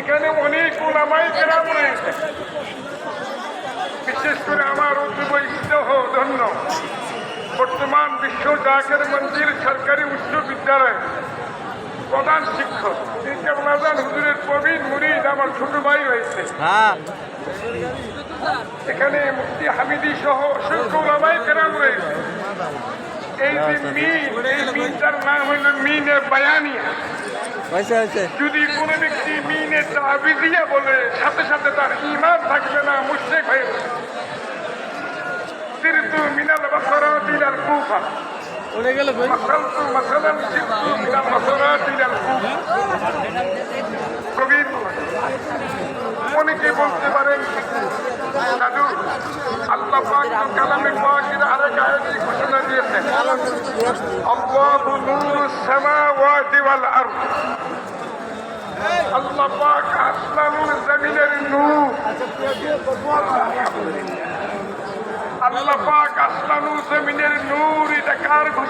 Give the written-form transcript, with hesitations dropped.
এখানে অনেক ওলামায়ে কেরাম রয়েছে, বিশেষ করে আমার অতিবৈষ্ণব ধন্য বর্তমান বিশ্ব জাকের মঞ্জিল সরকারি উচ্চ বিদ্যালয় প্রধান শিক্ষক কেবলাজান হুজুরের প্রবীণ মুরিদ আমার ছোট ভাই রয়েছে। এখানে মুফতি হামিদি সহ অসংখ্য ওলামায়ে কেরাম রয়েছে। এই যে মিন, এই মিনটার নাম হইল মিনে বায়ানিয়া। যদি কোনো ব্যক্তি মিনে তাবিদিয়া বলে সাথে সাথে তার ঈমান থাকবে না, মুশরিক হয়ে যাবে। সিরতু মিনাল বাসরাতি ইলাল কুফা, মাসালতু মাসালান সিরতু মিনাল বাসরাতি ইলাল কুফা। কবি অনেকে বলতে পারেন দাদু আল্লাহ পাক কালামে পাকের আরেক আয়াতে ঘোষণা দিয়েছেন, আল্লাহু নূরুস সামাওয়াতি ওয়াল আরদ। আল্লাহ পাক আসমানুল জমিনের নূর। আল্লাহ পাক আসমানুল জমিনের নূর, এটা কার